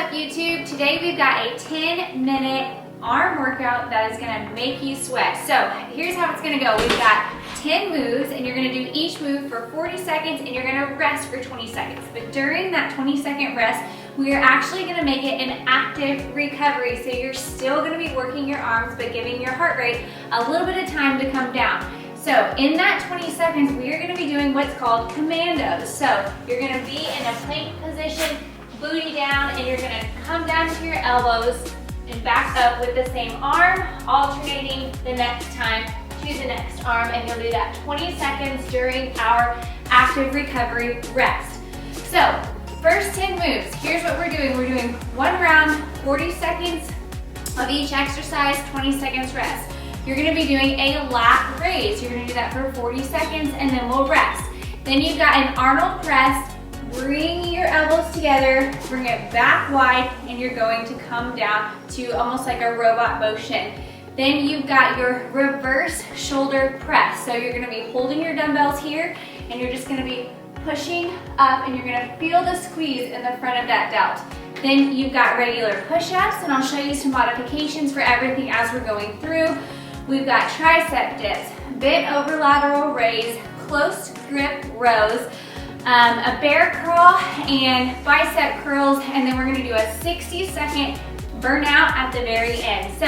up, YouTube? Today we've got a 10-minute arm workout that is gonna make you sweat. So here's how it's gonna go. We've got 10 moves and you're gonna do each move for 40 seconds and you're gonna rest for 20 seconds. But during that 20-second rest, we are actually gonna make it an active recovery. So you're still gonna be working your arms, but giving your heart rate a little bit of time to come down. So in that 20 seconds, we are gonna be doing what's called commandos. So you're gonna be in a plank position, booty down, and you're gonna come down to your elbows and back up with the same arm, alternating the next time to the next arm, and you'll do that 20 seconds during our active recovery rest. So first 10 moves, here's what we're doing. We're doing one round, 40 seconds of each exercise, 20 seconds rest. You're gonna be doing a lat raise. You're gonna do that for 40 seconds and then we'll rest. Then you've got an Arnold Press. Bring your elbows together, bring it back wide, and you're going to come down to almost like a robot motion. Then you've got your reverse shoulder press. So you're gonna be holding your dumbbells here, and you're just gonna be pushing up, and you're gonna feel the squeeze in the front of that delt. Then you've got regular push-ups, and I'll show you some modifications for everything as we're going through. We've got tricep dips, bent over lateral raise, close grip rows, a bear curl and bicep curls, and then we're gonna do a 60-second burnout at the very end. So,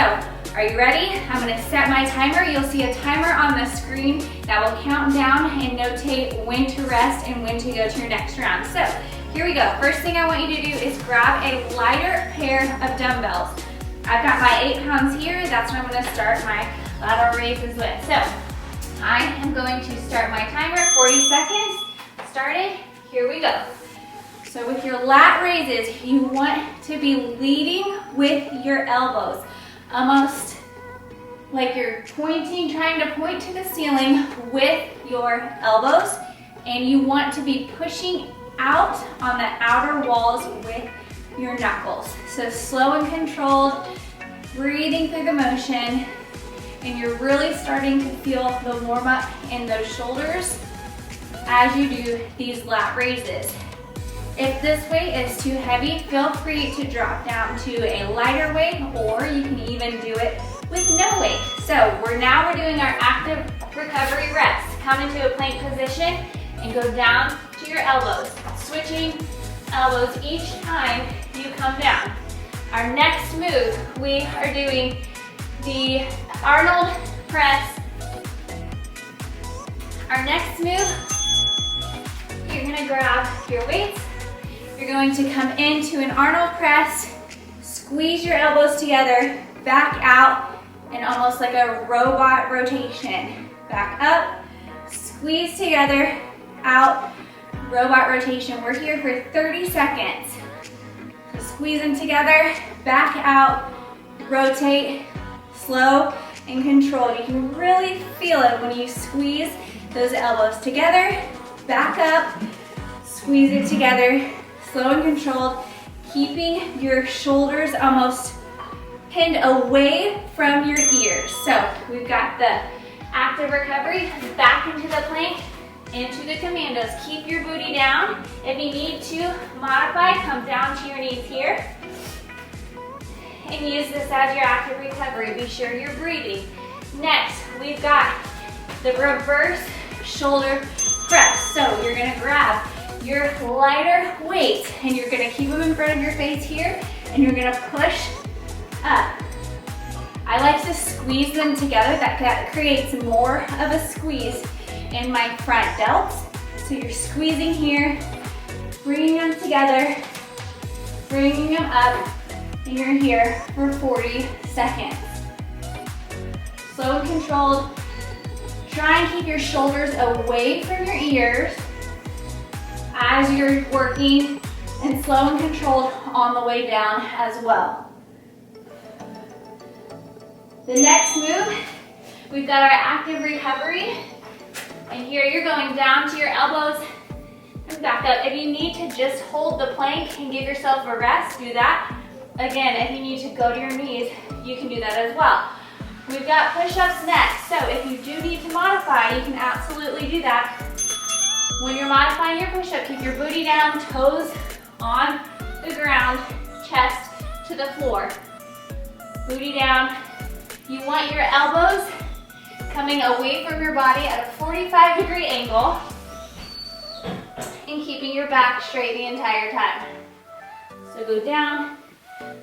are you ready? I'm gonna set my timer. You'll see a timer on the screen that will count down and notate when to rest and when to go to your next round. So, here we go. First thing I want you to do is grab a lighter pair of dumbbells. I've got my 8 pounds here. That's what I'm gonna start my lateral raises with. So, I am going to start my timer, 40 seconds. Started, here we go. So with your lat raises, you want to be leading with your elbows. Almost like you're pointing, trying to point to the ceiling with your elbows, and you want to be pushing out on the outer walls with your knuckles. So slow and controlled, breathing through the motion, and you're really starting to feel the warm up in those shoulders as you do these lat raises. If this weight is too heavy, feel free to drop down to a lighter weight, or you can even do it with no weight. So we're doing our active recovery rest. Come into a plank position and go down to your elbows, switching elbows each time you come down. Our next move, we are doing the Arnold Press. Our next move, you're gonna grab your weights. You're going to come into an Arnold Press, squeeze your elbows together, back out, and almost like a robot rotation. Back up, squeeze together, out, robot rotation. We're here for 30 seconds. So squeeze them together, back out, rotate, slow and controlled. You can really feel it when you squeeze those elbows together, back up, squeeze it together, slow and controlled, keeping your shoulders almost pinned away from your ears. So we've got the active recovery, back into the plank, into the commandos. Keep your booty down. If you need to modify, come down to your knees here. And use this as your active recovery. Be sure you're breathing. Next, we've got the reverse shoulder press. So you're gonna grab your lighter weights and you're gonna keep them in front of your face here, and you're gonna push up. I like to squeeze them together. That creates more of a squeeze in my front delts. So you're squeezing here, bringing them together, bringing them up, and you're here for 40 seconds. Slow and controlled. Try and keep your shoulders away from your ears as you're working, and slow and controlled on the way down as well. The next move, we've got our active recovery, and here you're going down to your elbows and back up. If you need to just hold the plank and give yourself a rest, do that. Again, if you need to go to your knees, you can do that as well. We've got push-ups next, so if you do need to modify, you can absolutely do that. When you're modifying your push-up, keep your booty down, toes on the ground, chest to the floor. Booty down. You want your elbows coming away from your body at a 45-degree angle and keeping your back straight the entire time. So go down,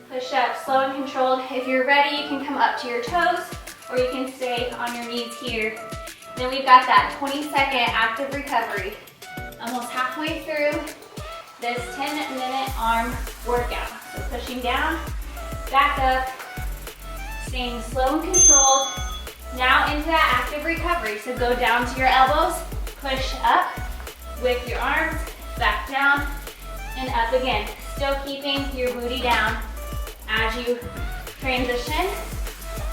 push up, slow and controlled. If you're ready, you can come up to your toes or you can stay on your knees here. Then we've got that 20-second active recovery. Almost halfway through this 10-minute arm workout. So pushing down, back up, staying slow and controlled. Now into that active recovery. So go down to your elbows, push up with your arms, back down, and up again. Still keeping your booty down as you transition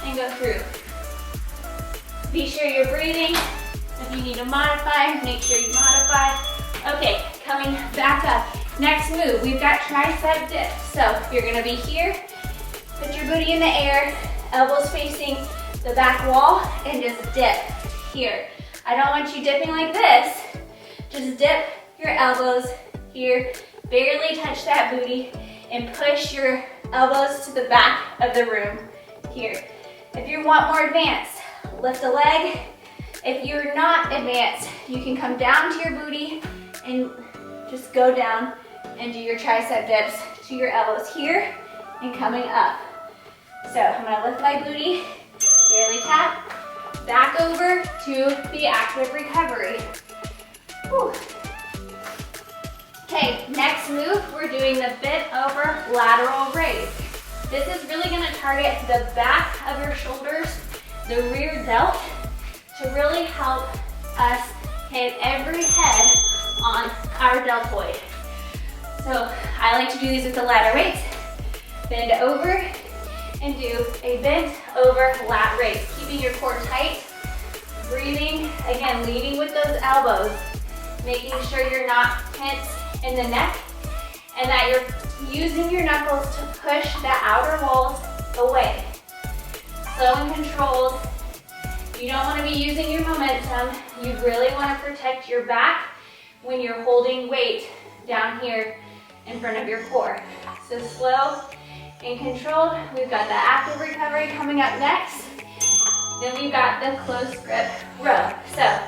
and go through. Be sure you're breathing. If you need to modify, make sure you modify. Okay, coming back up. Next move, we've got tricep dips. So you're gonna be here, put your booty in the air, elbows facing the back wall, and just dip here. I don't want you dipping like this. Just dip your elbows here, barely touch that booty, and push your elbows to the back of the room here. If you want more advanced, lift a leg. If you're not advanced, you can come down to your booty and just go down and do your tricep dips to your elbows here and coming up. So I'm gonna lift my booty, barely tap, back over to the active recovery. Whew. Okay, next move, we're doing the bent over lateral raise. This is really gonna target the back of your shoulders, the rear delt, to really help us hit every head on our deltoid. So I like to do these with the ladder weights. Bend over and do a bent over lat raise, keeping your core tight, breathing, again, leading with those elbows, making sure you're not tense in the neck and that you're using your knuckles to push the outer walls away. Slow and controlled. You don't want to be using your momentum. You really want to protect your back when you're holding weight down here in front of your core. So slow and controlled. We've got the active recovery coming up next. Then we've got the close grip row. So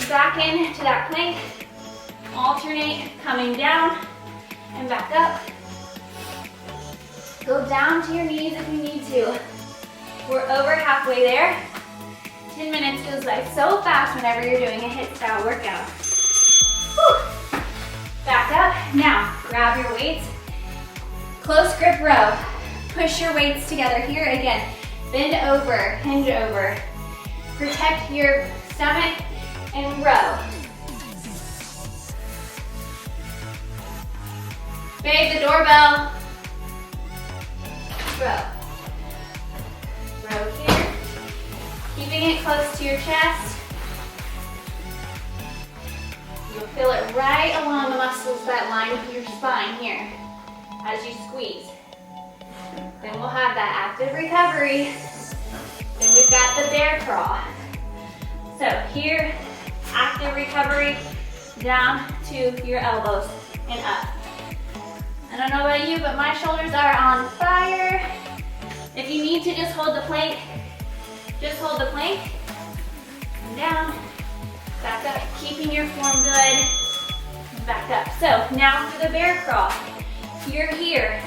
back into that plank, alternate coming down and back up. Go down to your knees if you need to. We're over halfway there. 10 minutes goes by so fast whenever you're doing a HIIT style workout. Whew. Back up. Now, grab your weights. Close grip row. Push your weights together here. Again, bend over, hinge over. Protect your stomach and row. Babe, the doorbell. Row. Row here. Keeping it close to your chest. You'll feel it right along the muscles that line with your spine here as you squeeze. Then we'll have that active recovery. Then we've got the bear crawl. So here, active recovery, down to your elbows and up. I don't know about you, but my shoulders are on fire. If you need to just hold the plank, just hold the plank. Come down, back up, keeping your form good. Back up. So now for the bear crawl. You're here.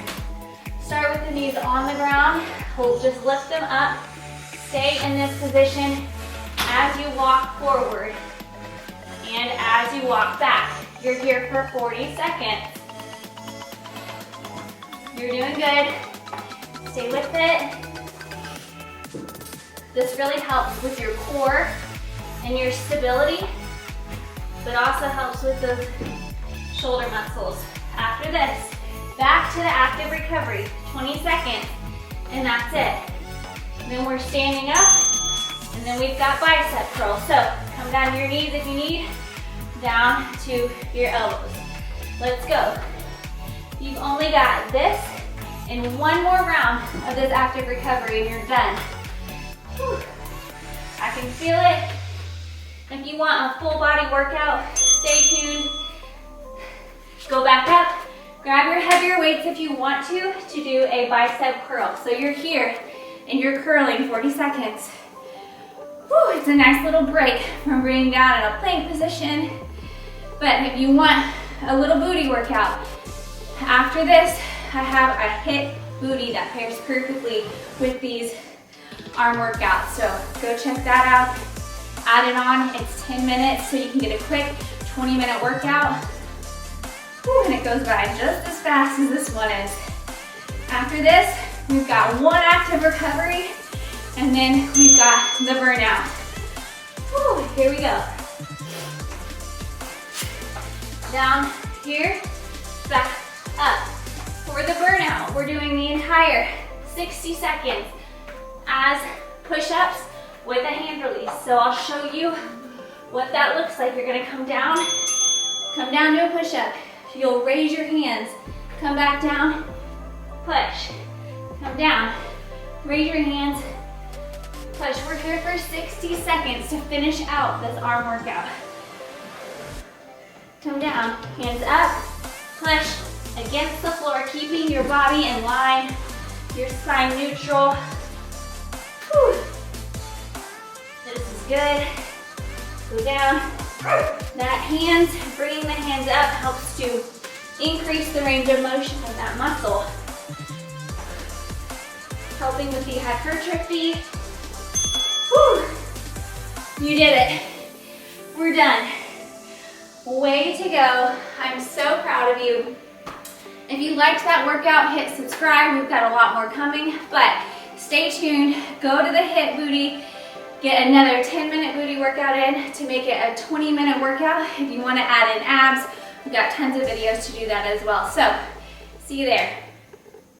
Start with the knees on the ground. Hold, just lift them up. Stay in this position as you walk forward and as you walk back. You're here for 40 seconds. You're doing good. Stay with it. This really helps with your core and your stability, but also helps with those shoulder muscles. After this, back to the active recovery, 20 seconds, and that's it. And then we're standing up, and then we've got bicep curl. So come down to your knees if you need, down to your elbows. Let's go. You've only got this and one more round of this active recovery and you're done. Whew. I can feel it. If you want a full body workout, stay tuned. Go back up, Grab your heavier weights if you want to do a bicep curl. So you're here and you're curling 40 seconds. Whew, it's a nice little break from being down in a plank position. But if you want a little booty workout, after this, I have a hip booty that pairs perfectly with these arm workouts. So go check that out. Add it on, it's 10 minutes, so you can get a quick 20-minute workout. Whew, and it goes by just as fast as this one is. After this, we've got one active recovery, and then we've got the burnout. Whew, here we go. Down here, back up. For the burnout, we're doing the entire 60 seconds as push-ups with a hand release. So I'll show you what that looks like. You're gonna come down to a push-up. You'll raise your hands, come back down, push, come down, raise your hands, push. We're here for 60 seconds to finish out this arm workout. Come down, hands up, push against the floor, keeping your body in line, your spine neutral. Whew. This is good. Go down. That hands, bringing the hands up helps to increase the range of motion of that muscle, helping with the hypertrophy. Whew. You did it. We're done. Way to go. I'm so proud of you. If you liked that workout, hit subscribe. We've got a lot more coming, but stay tuned. Go to the hip booty. Get another 10-minute booty workout in to make it a 20-minute workout. If you want to add in abs, we've got tons of videos to do that as well. So, see you there.